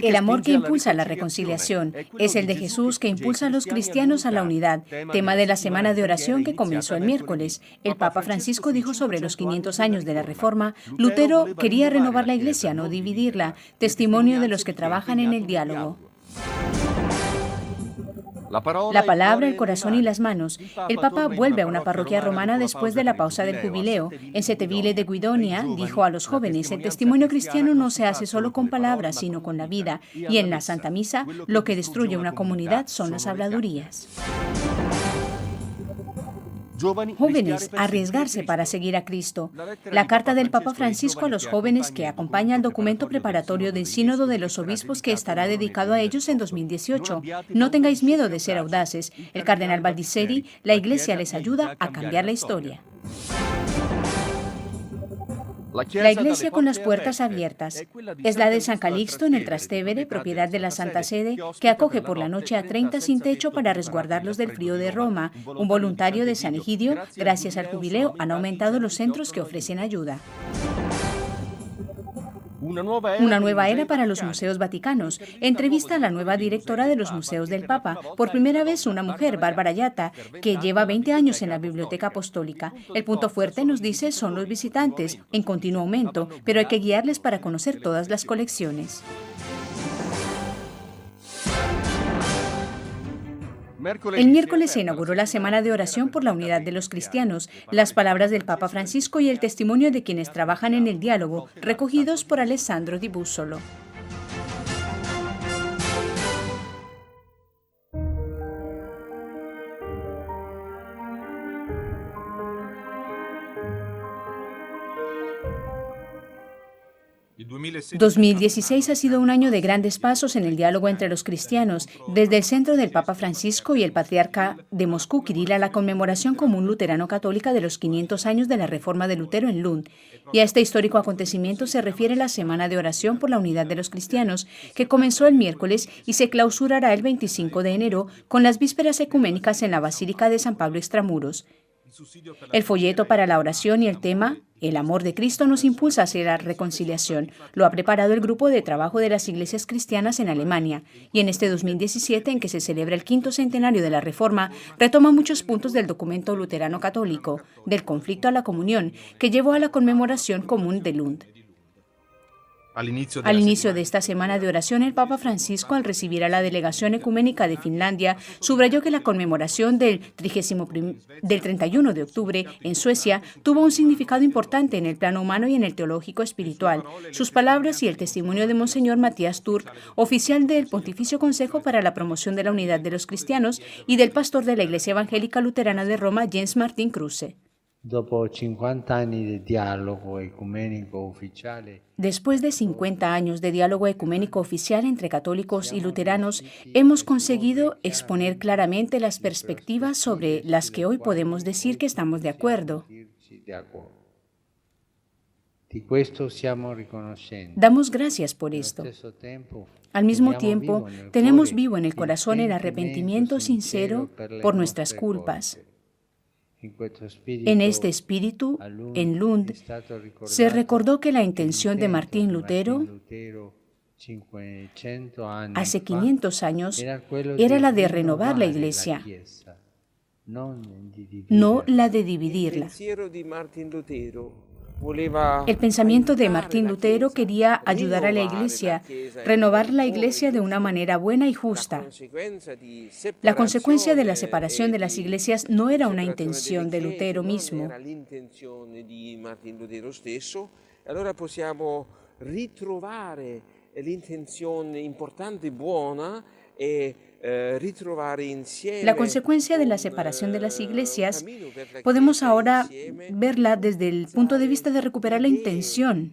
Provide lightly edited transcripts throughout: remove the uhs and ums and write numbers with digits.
El amor que impulsa la reconciliación es el de Jesús que impulsa a los cristianos a la unidad, tema de la semana de oración que comenzó el miércoles. El Papa Francisco dijo sobre los 500 años de la Reforma: Lutero quería renovar la Iglesia, no dividirla, testimonio de los que trabajan en el diálogo. La palabra, el corazón y las manos. El Papa vuelve a una parroquia romana después de la pausa del jubileo. En Setevile de Guidonia dijo a los jóvenes: el testimonio cristiano no se hace solo con palabras, sino con la vida. Y en la Santa Misa, lo que destruye una comunidad son las habladurías. Jóvenes, arriesgarse para seguir a Cristo. La carta del Papa Francisco a los jóvenes que acompaña al documento preparatorio del Sínodo de los Obispos que estará dedicado a ellos en 2018. No tengáis miedo de ser audaces. El cardenal Baldisseri, la Iglesia les ayuda a cambiar la historia. La iglesia con las puertas abiertas es la de San Calixto en el Trastevere, propiedad de la Santa Sede, que acoge por la noche a 30 sin techo para resguardarlos del frío de Roma. Un voluntario de San Egidio, gracias al jubileo, han aumentado los centros que ofrecen ayuda. Una nueva era para los museos vaticanos. Entrevista a la nueva directora de los museos del Papa. Por primera vez una mujer, Bárbara Yatta, que lleva 20 años en la Biblioteca Apostólica. El punto fuerte, nos dice, son los visitantes, en continuo aumento, pero hay que guiarles para conocer todas las colecciones. El miércoles se inauguró la Semana de Oración por la Unidad de los Cristianos, las palabras del Papa Francisco y el testimonio de quienes trabajan en el diálogo, recogidos por Alessandro Di Bussolo. El 2016 ha sido un año de grandes pasos en el diálogo entre los cristianos, desde el centro del Papa Francisco y el patriarca de Moscú, Kirill, a la conmemoración común luterano-católica de los 500 años de la Reforma de Lutero en Lund. Y a este histórico acontecimiento se refiere la Semana de Oración por la Unidad de los Cristianos, que comenzó el miércoles y se clausurará el 25 de enero con las vísperas ecuménicas en la Basílica de San Pablo Extramuros. El folleto para la oración y el tema, el amor de Cristo nos impulsa hacia la reconciliación, lo ha preparado el grupo de trabajo de las iglesias cristianas en Alemania, y en este 2017, en que se celebra el 5º centenario de la Reforma, retoma muchos puntos del documento luterano católico, del conflicto a la comunión, que llevó a la conmemoración común de Lund. Al inicio de esta semana de oración, el Papa Francisco, al recibir a la delegación ecuménica de Finlandia, subrayó que la conmemoración del 31 de octubre en Suecia tuvo un significado importante en el plano humano y en el teológico espiritual. Sus palabras y el testimonio de Monseñor Matías Turk, oficial del Pontificio Consejo para la Promoción de la Unidad de los Cristianos, y del pastor de la Iglesia Evangélica Luterana de Roma, Jens Martin Kruse. Después de 50 años de diálogo ecuménico oficial entre católicos y luteranos, hemos conseguido exponer claramente las perspectivas sobre las que hoy podemos decir que estamos de acuerdo. Damos gracias por esto. Al mismo tiempo, tenemos vivo en el corazón el arrepentimiento sincero por nuestras culpas. En este espíritu, en Lund, se recordó que la intención de Martín Lutero hace 500 años era la de renovar la Iglesia, no la de dividirla. El pensamiento de Martín Lutero quería ayudar a la Iglesia, renovar la Iglesia de una manera buena y justa. La consecuencia de la separación de las iglesias no era una intención de Lutero mismo. Allora possiamo ritrovare l'intenzione importante e buona e La consecuencia de la separación de las iglesias podemos ahora verla desde el punto de vista de recuperar la intención,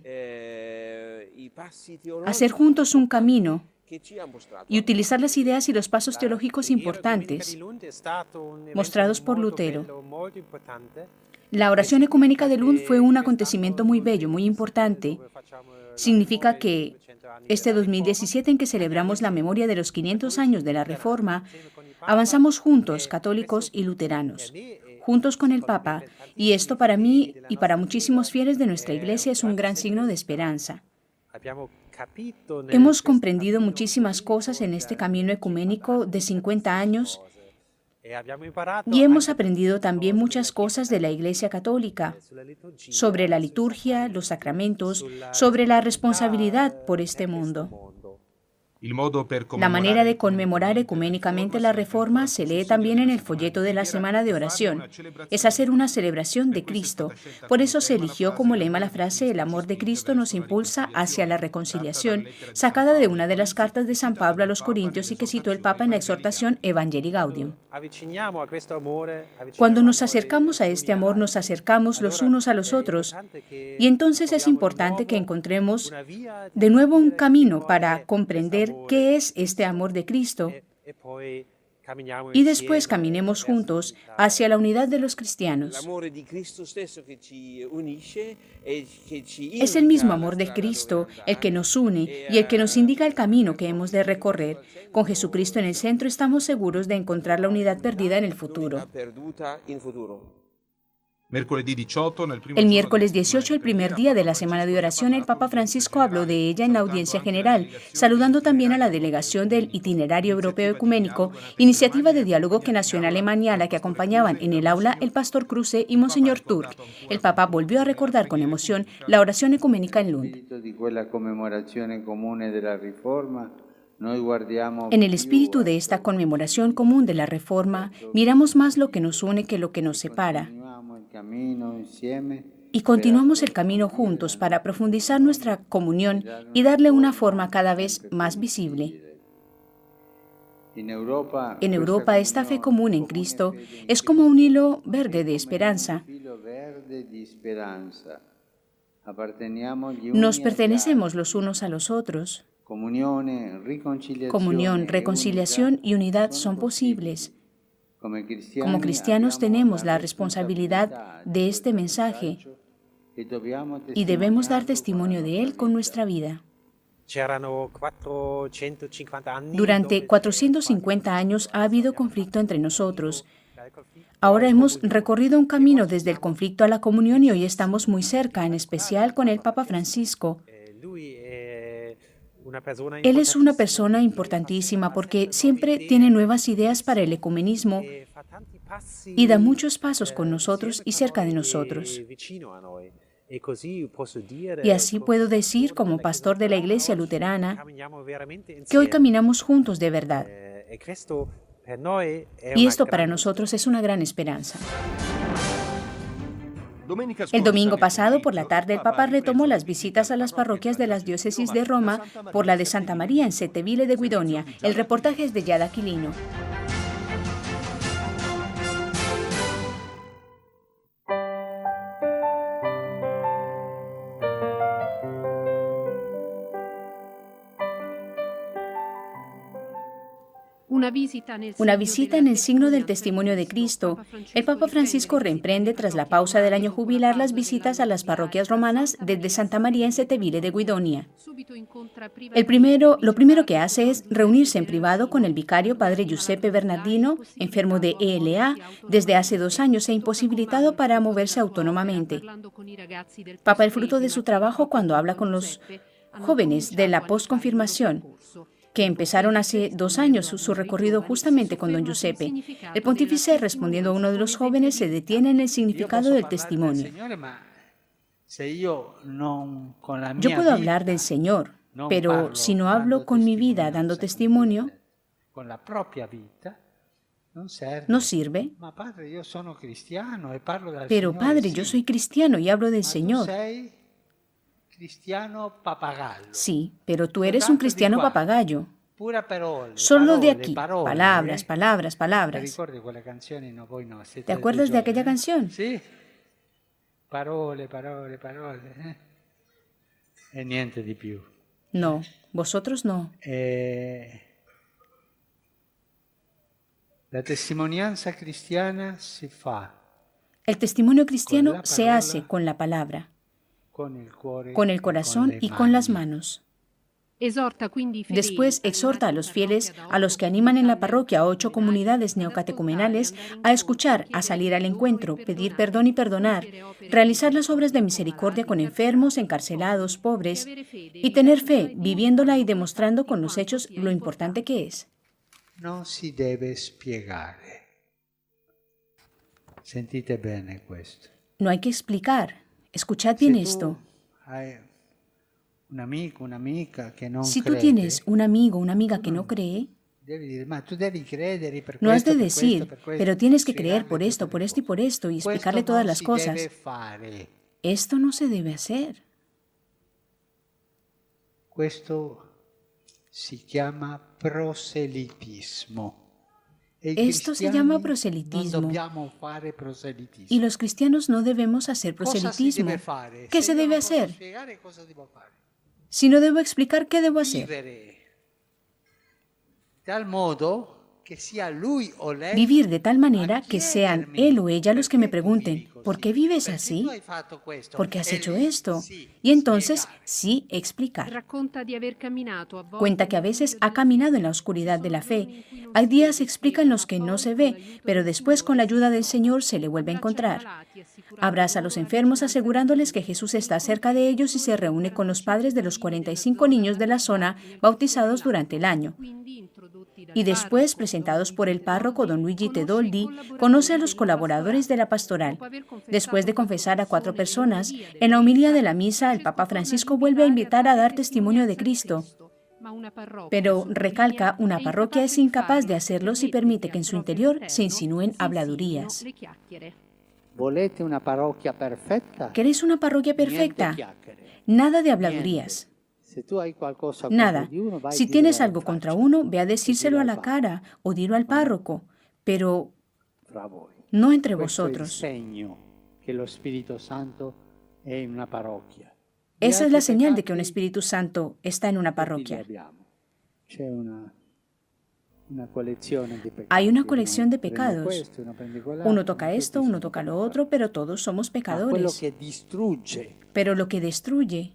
hacer juntos un camino y utilizar las ideas y los pasos teológicos importantes mostrados por Lutero. La oración ecuménica de Lund fue un acontecimiento muy bello, muy importante. Significa que este 2017, en que celebramos la memoria de los 500 años de la Reforma, avanzamos juntos, católicos y luteranos, juntos con el Papa, y esto para mí y para muchísimos fieles de nuestra Iglesia es un gran signo de esperanza. Hemos comprendido muchísimas cosas en este camino ecuménico de 50 años y hemos aprendido también muchas cosas de la Iglesia Católica sobre la liturgia, los sacramentos, sobre la responsabilidad por este mundo. La manera de conmemorar ecuménicamente la Reforma se lee también en el folleto de la Semana de Oración. Es hacer una celebración de Cristo. Por eso se eligió como lema la frase «El amor de Cristo nos impulsa hacia la reconciliación», sacada de una de las cartas de San Pablo a los Corintios y que citó el Papa en la exhortación Evangelii Gaudium. Cuando nos acercamos a este amor, nos acercamos los unos a los otros. Y entonces es importante que encontremos de nuevo un camino para comprender qué es este amor de Cristo y después caminemos juntos hacia la unidad de los cristianos. Es el mismo amor de Cristo el que nos une y el que nos indica el camino que hemos de recorrer. Con Jesucristo en el centro estamos seguros de encontrar la unidad perdida en el futuro. El miércoles 18, el primer día de la Semana de Oración, el Papa Francisco habló de ella en la audiencia general, saludando también a la delegación del Itinerario Europeo Ecuménico, iniciativa de diálogo que nació en Alemania, a la que acompañaban en el aula el pastor Kruse y Monseñor Turk. El Papa volvió a recordar con emoción la oración ecuménica en Lund. En el espíritu de esta conmemoración común de la Reforma, miramos más lo que nos une que lo que nos separa. Y continuamos el camino juntos para profundizar nuestra comunión y darle una forma cada vez más visible. En Europa, esta fe común en Cristo es como un hilo verde de esperanza. Nos pertenecemos los unos a los otros. Comunión, reconciliación y unidad son posibles. Como cristianos tenemos la responsabilidad de este mensaje y debemos dar testimonio de él con nuestra vida. Durante 450 años ha habido conflicto entre nosotros. Ahora hemos recorrido un camino desde el conflicto a la comunión y hoy estamos muy cerca, en especial con el Papa Francisco. Él es una persona importantísima porque siempre tiene nuevas ideas para el ecumenismo y da muchos pasos con nosotros y cerca de nosotros. Y así puedo decir, como pastor de la Iglesia Luterana, que hoy caminamos juntos de verdad. Y esto para nosotros es una gran esperanza. El domingo pasado, por la tarde, el Papa retomó las visitas a las parroquias de las diócesis de Roma por la de Santa María en Setteville de Guidonia. El reportaje es de Yada Quilino. Una visita en el signo del testimonio de Cristo. El Papa Francisco reemprende tras la pausa del año jubilar las visitas a las parroquias romanas desde Santa María en Setteville de Guidonia. Lo primero que hace es reunirse en privado con el vicario padre Giuseppe Bernardino, enfermo de ELA desde hace 2 años e imposibilitado para moverse autónomamente. Papa el fruto de su trabajo cuando habla con los jóvenes de la postconfirmación, que empezaron hace 2 años su recorrido justamente con don Giuseppe. El pontífice, respondiendo a uno de los jóvenes, se detiene en el significado del testimonio. Yo puedo hablar del Señor, pero si no hablo con mi vida dando testimonio, no sirve. Pero Padre, yo soy cristiano y hablo del Señor. Sí, pero tú eres un cristiano papagayo. Solo de aquí, palabras, palabras, palabras. ¿Te acuerdas de aquella canción? Sí. Parole, parole, parole. E niente di più. No, vosotros no. La testimonianza cristiana si fa. El testimonio cristiano se hace con la palabra, con el corazón y con las manos. Después exhorta a los fieles, a los que animan en la parroquia a 8 comunidades neocatecumenales, a escuchar, a salir al encuentro, pedir perdón y perdonar, realizar las obras de misericordia con enfermos, encarcelados, pobres, y tener fe, viviéndola y demostrando con los hechos lo importante que es. Non si deve spiegare. Sentite bene questo. No hay que explicar. Escuchad bien esto. Hai un amico, un'amica che non Si tú crede, tienes un amigo o una amiga que no cree, devi dire, ma tu devi credere per no has questo, de per decir, questo, per questo, pero tienes que creer spiegarle por esto, tutte por le esto y por cose. esto, y Questo explicarle non todas las si cosas. deve fare. Esto no se debe hacer. Questo si chiama proselitismo. E i Esto se cristiani llama non proselitismo. dobbiamo fare proselitismo. Y los cristianos no debemos hacer Cosa si proselitismo. deve fare? ¿Qué Se se io debe non posso hacer? spiegare, cosa devo fare? Si no debo explicar, ¿qué debo hacer? Vivere tal modo che sia lui o lei Vivir de tal manera a que sean chiedermi, él o ella los que me "Perché tu vivi pregunten, così? ¿por qué vives Perché así? tu hai fatto questo?" ¿Por qué has E hecho lì esto? sì, Y entonces spiegare. sí explicar. Cuenta Que a veces ha caminado en la oscuridad de la fe. Hay días, explica, en los que no se ve, pero después con la ayuda del Señor se le vuelve a encontrar. Abraza a los enfermos asegurándoles que Jesús está cerca de ellos y se reúne con los padres de los 45 niños de la zona bautizados durante el año. Y después, presentados por el párroco don Luigi Tedoldi, conoce a los colaboradores de la pastoral. Después de confesar a 4 personas, en la homilía de la misa el Papa Francisco vuelve a invitar a dar testimonio de Cristo. Pero recalca, una parroquia es incapaz de hacerlo si permite que en su interior se insinúen habladurías. Volete una parrocchia perfetta? ¿Queréis una parroquia perfecta? Niente chiacchiere. Nada de habladurías. Se tu hai qualcosa Nada. contro di uno, vai Si a dirlo tienes alla algo contra faccia. uno, ve a decírselo a la cara o dilo al párroco, pero Fra voi. no entre Questo è il vosotros. segno che lo Spirito Santo è in una parrocchia. Esa es la señal de que un Espíritu Santo está en una parroquia. C'è una colección de pecados. Hay una colección de Uno prende pecados. questo, uno prende quell'altro, Uno toca tutti esto, sono uno toca lo otro, pero todos somos Ma quello pecadores. che distrugge, Pero lo que destruye,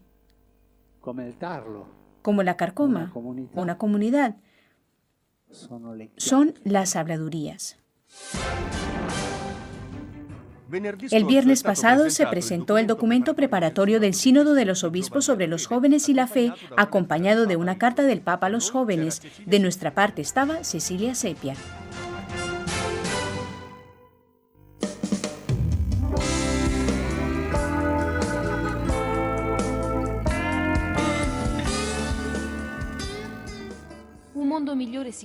come il tarlo, como la carcoma, una comunidad, sono le son las habladurías. El viernes pasado se presentó el documento preparatorio del Sínodo de los Obispos sobre los jóvenes y la fe, acompañado de una carta del Papa a los jóvenes. De nuestra parte estaba Cecilia Sepia.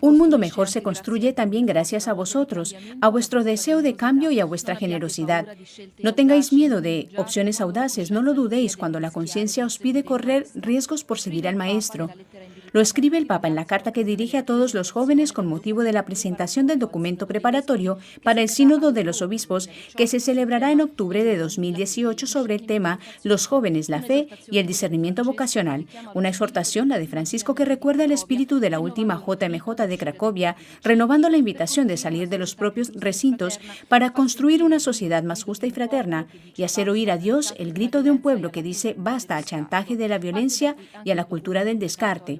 Un mundo mejor se construye también gracias a vosotros, a vuestro deseo de cambio y a vuestra generosidad. No tengáis miedo de opciones audaces, no lo dudéis cuando la conciencia os pide correr riesgos por seguir al Maestro. Lo escribe el Papa en la carta que dirige a todos los jóvenes con motivo de la presentación del documento preparatorio para el Sínodo de los Obispos que se celebrará en octubre de 2018 sobre el tema Los jóvenes, la fe y el discernimiento vocacional, una exhortación, la de Francisco, que recuerda el espíritu de la última JMJ de Cracovia, renovando la invitación de salir de los propios recintos para construir una sociedad más justa y fraterna y hacer oír a Dios el grito de un pueblo que dice basta al chantaje de la violencia y a la cultura del descarte.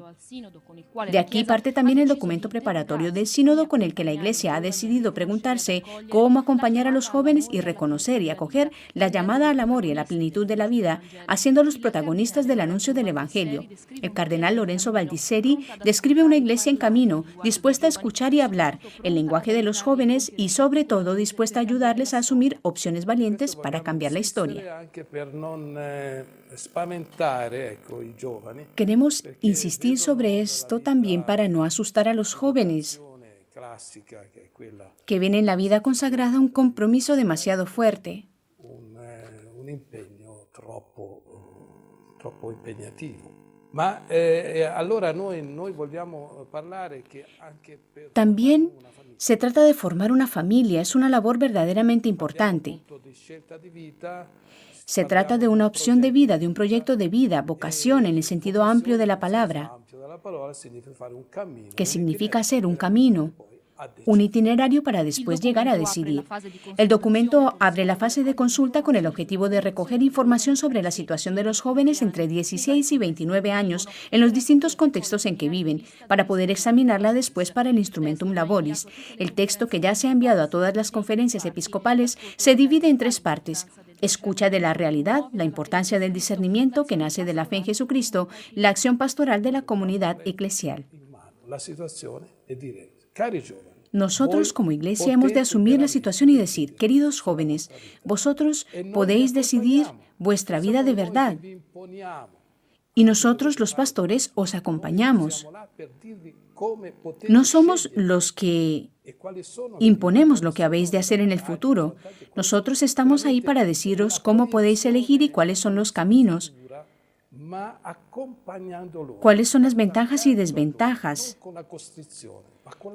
De aquí parte también el documento preparatorio del Sínodo con el que la Iglesia ha decidido preguntarse cómo acompañar a los jóvenes y reconocer y acoger la llamada al amor y a la plenitud de la vida, haciéndolos protagonistas del anuncio del Evangelio. El cardenal Lorenzo Baldisseri describe una Iglesia en camino, dispuesta a escuchar y hablar el lenguaje de los jóvenes y, sobre todo, dispuesta a ayudarles a asumir opciones valientes para cambiar la historia. Queremos insistir sobre esto también para no asustar a los jóvenes, que ven en la vida consagrada un compromiso demasiado fuerte. También se trata de formar una familia, es una labor verdaderamente importante. Se trata de una opción de vida, de un proyecto de vida, vocación en el sentido amplio de la palabra, que significa hacer un camino un itinerario para después llegar a decidir. El documento abre la fase de consulta con el objetivo de recoger información sobre la situación de los jóvenes entre 16 y 29 años en los distintos contextos en que viven, para poder examinarla después para el Instrumentum Laboris. El texto, que ya se ha enviado a todas las conferencias episcopales, se divide en 3 partes: escucha de la realidad, la importancia del discernimiento que nace de la fe en Jesucristo, la acción pastoral de la comunidad eclesial. Nosotros como Iglesia hemos de asumir la situación y decir: queridos jóvenes, vosotros podéis decidir vuestra vida de verdad. Y nosotros, los pastores, os acompañamos. No somos los que imponemos lo que habéis de hacer en el futuro. Nosotros estamos ahí para deciros cómo podéis elegir y cuáles son los caminos, cuáles son las ventajas y desventajas.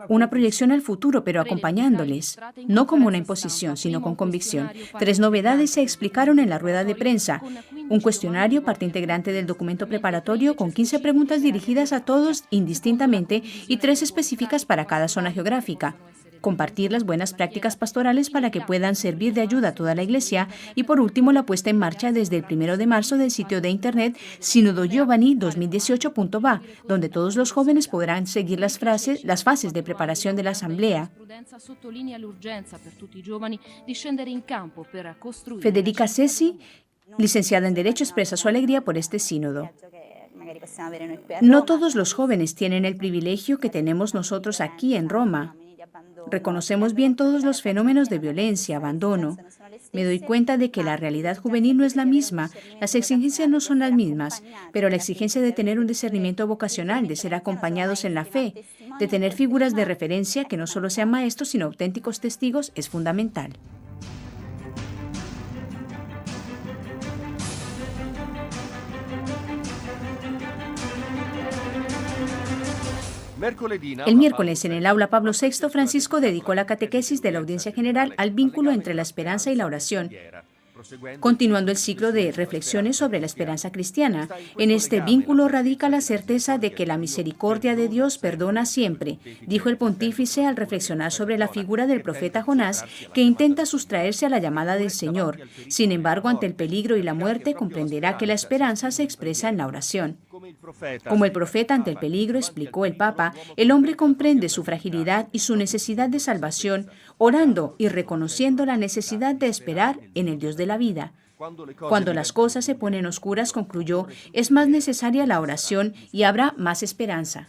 Una proyección al futuro, pero acompañándoles, no como una imposición, sino con convicción. 3 novedades se explicaron en la rueda de prensa: un cuestionario, parte integrante del documento preparatorio, con 15 preguntas dirigidas a todos indistintamente y 3 específicas para cada zona geográfica. Compartir las buenas prácticas pastorales para que puedan servir de ayuda a toda la Iglesia. Y por último, la puesta en marcha desde el 1 de marzo del sitio de internet sinodogiovani2018.va, donde todos los jóvenes podrán seguir las fases de preparación de la asamblea. Federica Sessi, licenciada en Derecho, expresa su alegría por este sínodo. No todos los jóvenes tienen el privilegio que tenemos nosotros aquí en Roma. Reconocemos bien todos los fenómenos de violencia, abandono. Me doy cuenta de que la realidad juvenil no es la misma, las exigencias no son las mismas, pero la exigencia de tener un discernimiento vocacional, de ser acompañados en la fe, de tener figuras de referencia que no solo sean maestros, sino auténticos testigos, es fundamental. El miércoles, en el aula Pablo VI, Francisco dedicó la catequesis de la audiencia general al vínculo entre la esperanza y la oración, continuando el ciclo de reflexiones sobre la esperanza cristiana. En este vínculo radica la certeza de que la misericordia de Dios perdona siempre, dijo el pontífice al reflexionar sobre la figura del profeta Jonás, que intenta sustraerse a la llamada del Señor. Sin embargo, ante el peligro y la muerte, comprenderá que la esperanza se expresa en la oración. Como el profeta ante el peligro, explicó el Papa, el hombre comprende su fragilidad y su necesidad de salvación, orando y reconociendo la necesidad de esperar en el Dios de la vida. Cuando las cosas se ponen oscuras, concluyó, es más necesaria la oración y habrá más esperanza.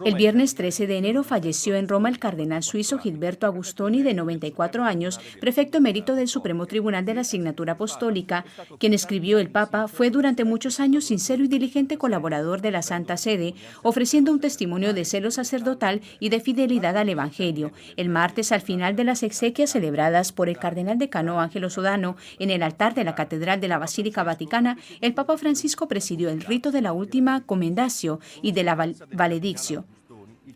El viernes 13 de enero falleció en Roma el cardenal suizo Gilberto Agustoni, de 94 años, prefecto emérito del Supremo Tribunal de la Asignatura Apostólica. Quien escribió el Papa fue durante muchos años sincero y diligente colaborador de la Santa Sede, ofreciendo un testimonio de celo sacerdotal y de fidelidad al Evangelio. El martes, al final de las exequias celebradas por el cardenal decano Ángelo Sodano en el altar de la Catedral de la Basílica Vaticana, el Papa Francisco presidió el rito de la última comendación y de la valedictio.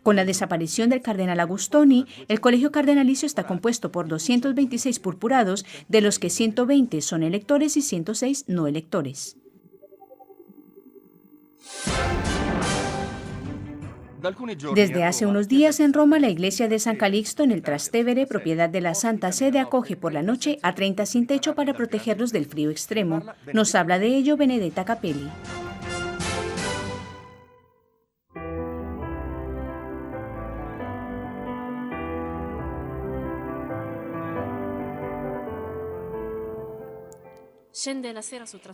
Con la desaparición del cardenal Agustoni, el colegio cardenalicio está compuesto por 226 purpurados, de los que 120 son electores y 106 no electores. Desde hace unos días en Roma, la iglesia de San Calixto en el Trastevere, propiedad de la Santa Sede, acoge por la noche a 30 sin techo para protegerlos del frío extremo. Nos habla de ello Benedetta Capelli.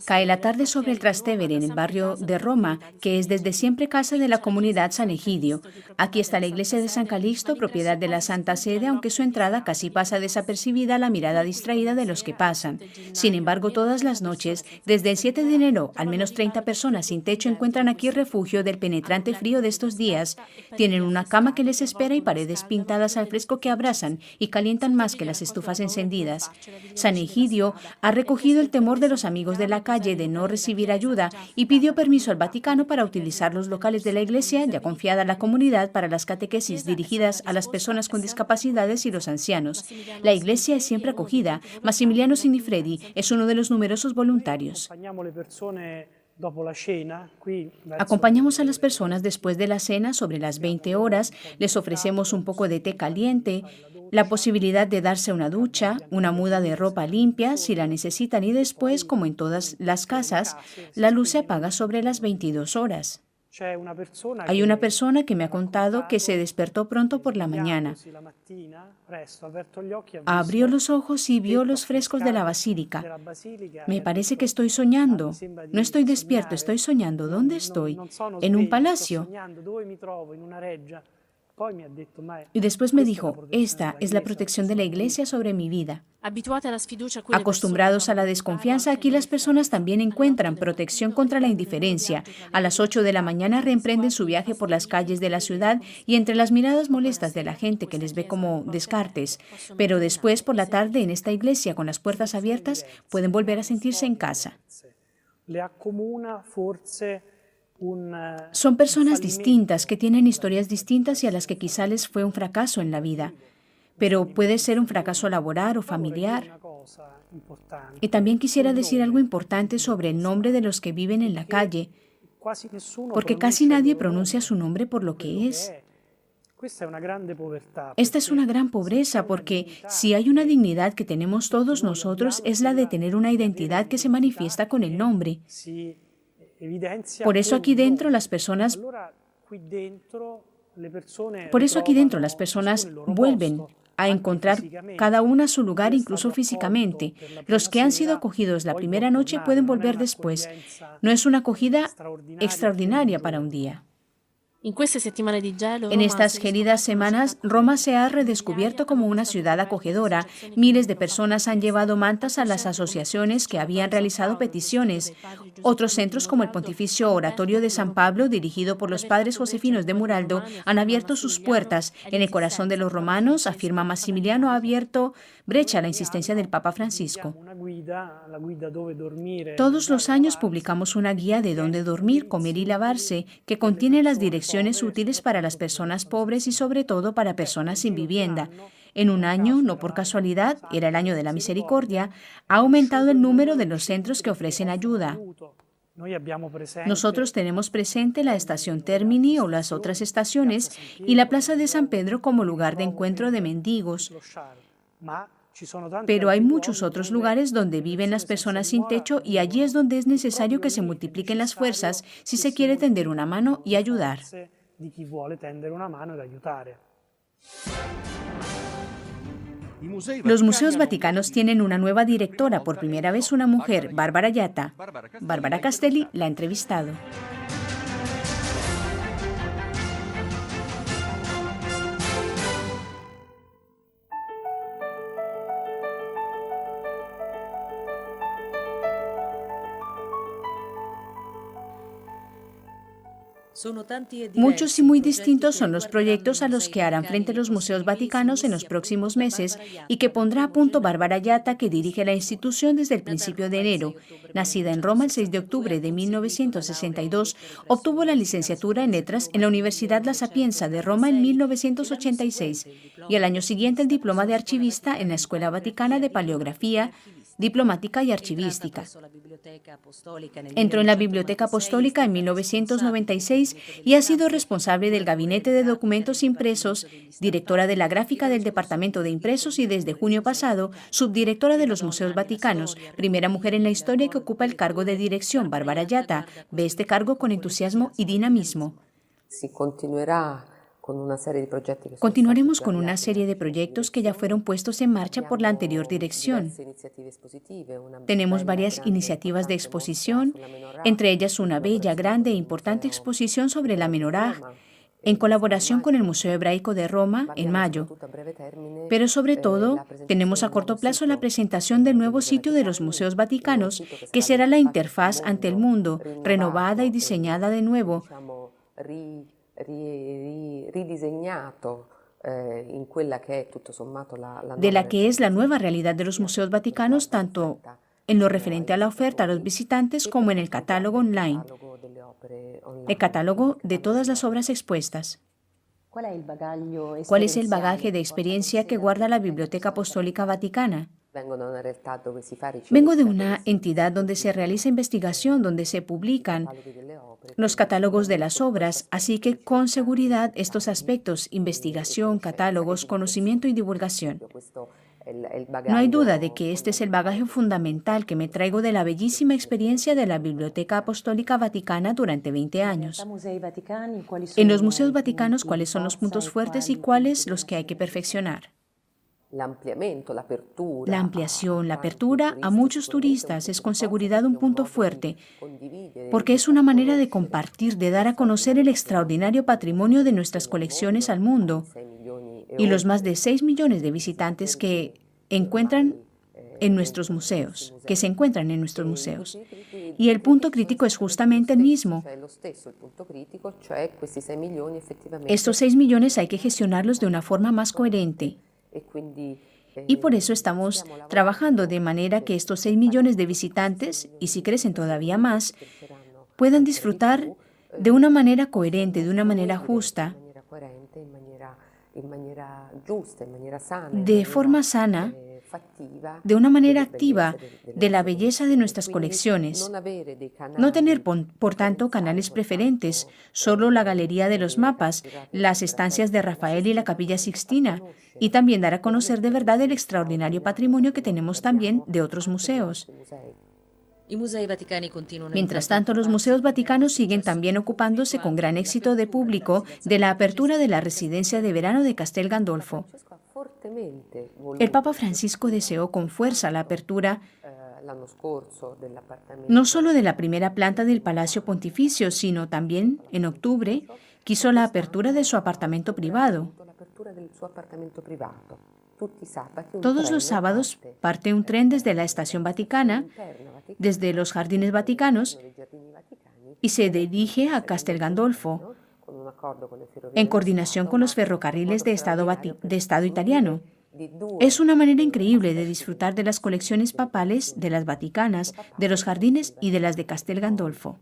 Cae la tarde sobre el Trastevere, en el barrio de Roma, que es desde siempre casa de la comunidad San Egidio. Aquí está la iglesia de San Calixto, propiedad de la Santa Sede, aunque su entrada casi pasa desapercibida a la mirada distraída de los que pasan. Sin embargo, todas las noches, desde el 7 de enero, al menos 30 personas sin techo encuentran aquí refugio del penetrante frío de estos días. Tienen una cama que les espera y paredes pintadas al fresco que abrazan y calientan más que las estufas encendidas. San Egidio ha recogido el temor de los amigos de la calle de no recibir ayuda y pidió permiso al Vaticano para utilizar los locales de la iglesia, ya confiada a la comunidad, para las catequesis dirigidas a las personas con discapacidades y los ancianos. La iglesia es siempre acogida. Massimiliano Signifredi es uno de los numerosos voluntarios. Acompañamos a las personas después de la cena sobre las 20 horas, les ofrecemos un poco de té caliente, la posibilidad de darse una ducha, una muda de ropa limpia si la necesitan y después, como en todas las casas, la luz se apaga sobre las 22 horas. Hay una persona que me ha contado que se despertó pronto por la mañana. Abrió los ojos y vio los frescos de la basílica. Me parece que estoy soñando. No estoy despierto, estoy soñando. ¿Dónde estoy? ¿En un palacio? Y después me dijo, esta es la protección de la Iglesia sobre mi vida. Acostumbrados a la desconfianza, aquí las personas también encuentran protección contra la indiferencia. A las 8 de la mañana reemprenden su viaje por las calles de la ciudad y entre las miradas molestas de la gente que les ve como descartes. Pero después, por la tarde, en esta iglesia con las puertas abiertas, pueden volver a sentirse en casa. Son personas distintas que tienen historias distintas y a las que quizá les fue un fracaso en la vida. Pero puede ser un fracaso laboral o familiar. Y también quisiera decir algo importante sobre el nombre de los que viven en la calle, porque casi nadie pronuncia su nombre por lo que es. Esta es una gran pobreza porque si hay una dignidad que tenemos todos nosotros es la de tener una identidad que se manifiesta con el nombre. Por eso aquí dentro las personas vuelven a encontrar cada una su lugar, incluso físicamente. Los que han sido acogidos la primera noche pueden volver después. No es una acogida extraordinaria para un día. En estas gélidas semanas, Roma se ha redescubierto como una ciudad acogedora. Miles de personas han llevado mantas a las asociaciones que habían realizado peticiones. Otros centros, como el Pontificio Oratorio de San Pablo, dirigido por los padres josefinos de Muraldo, han abierto sus puertas. En el corazón de los romanos, afirma Massimiliano, ha abierto brecha a la insistencia del Papa Francisco. Todos los años publicamos una guía de dónde dormir, comer y lavarse, que contiene las direcciones útiles para las personas pobres y sobre todo para personas sin vivienda. En un año, no por casualidad, era el año de la misericordia, ha aumentado el número de los centros que ofrecen ayuda. Nosotros tenemos presente la estación Termini o las otras estaciones y la Plaza de San Pedro como lugar de encuentro de mendigos. Pero hay muchos otros lugares donde viven las personas sin techo y allí es donde es necesario que se multipliquen las fuerzas si se quiere tender una mano y ayudar. Los museos vaticanos tienen una nueva directora, por primera vez una mujer, Bárbara Yatta. Bárbara Castelli la ha entrevistado. Muchos y muy distintos son los proyectos a los que harán frente los museos vaticanos en los próximos meses y que pondrá a punto Bárbara Yatta, que dirige la institución desde el principio de enero. Nacida en Roma el 6 de octubre de 1962, obtuvo la licenciatura en Letras en la Universidad La Sapienza de Roma en 1986 y al año siguiente el diploma de archivista en la Escuela Vaticana de Paleografía, Diplomática y Archivística. Entró en la Biblioteca Apostólica en 1996 y ha sido responsable del Gabinete de Documentos Impresos, directora de la gráfica del Departamento de Impresos y desde junio pasado, subdirectora de los Museos Vaticanos, primera mujer en la historia que ocupa el cargo de dirección. Bárbara Yatta ve este cargo con entusiasmo y dinamismo. Continuaremos con una serie de proyectos que ya fueron puestos en marcha por la anterior dirección. Tenemos varias iniciativas de exposición, entre ellas una bella, grande e importante exposición sobre la menorá, en colaboración con el Museo Hebraico de Roma en mayo. Pero sobre todo, tenemos a corto plazo la presentación del nuevo sitio de los Museos Vaticanos, que será la interfaz ante el mundo, renovada y diseñada de nuevo, de la que es la nueva realidad de los museos vaticanos, tanto en lo referente a la oferta a los visitantes como en el catálogo online, el catálogo de todas las obras expuestas. ¿Cuál es el bagaje de experiencia que guarda la Biblioteca Apostólica Vaticana? Vengo de una entidad donde se realiza investigación, donde se publican los catálogos de las obras, así que con seguridad estos aspectos, investigación, catálogos, conocimiento y divulgación. No hay duda de que este es el bagaje fundamental que me traigo de la bellísima experiencia de la Biblioteca Apostólica Vaticana durante 20 años. En los museos vaticanos, ¿cuáles son los puntos fuertes y cuáles los que hay que perfeccionar? La ampliación, la apertura a muchos turistas es con seguridad un punto fuerte, porque es una manera de compartir, de dar a conocer el extraordinario patrimonio de nuestras colecciones al mundo y los más de 6 millones de visitantes que encuentran en nuestros museos, que se encuentran en nuestros museos. Y el punto crítico es justamente el mismo. Estos 6 millones hay que gestionarlos de una forma más coherente. Y por eso estamos trabajando de manera que estos 6 millones de visitantes, y si crecen todavía más, puedan disfrutar de una manera coherente, de una manera justa, de forma sana, de una manera activa, de la belleza de nuestras colecciones. No tener, por tanto, canales preferentes, solo la Galería de los Mapas, las estancias de Rafael y la Capilla Sixtina, y también dar a conocer de verdad el extraordinario patrimonio que tenemos también de otros museos. Mientras tanto, los museos vaticanos siguen también ocupándose con gran éxito de público de la apertura de la residencia de verano de Castel Gandolfo. El Papa Francisco deseó con fuerza la apertura no solo de la primera planta del Palacio Pontificio, sino también, en octubre, quiso la apertura de su apartamento privado. Todos los sábados parte un tren desde la Estación Vaticana, desde los Jardines Vaticanos, y se dirige a Castel Gandolfo, en coordinación con los ferrocarriles de Estado italiano. Es una manera increíble de disfrutar de las colecciones papales, de las vaticanas, de los jardines y de las de Castel Gandolfo.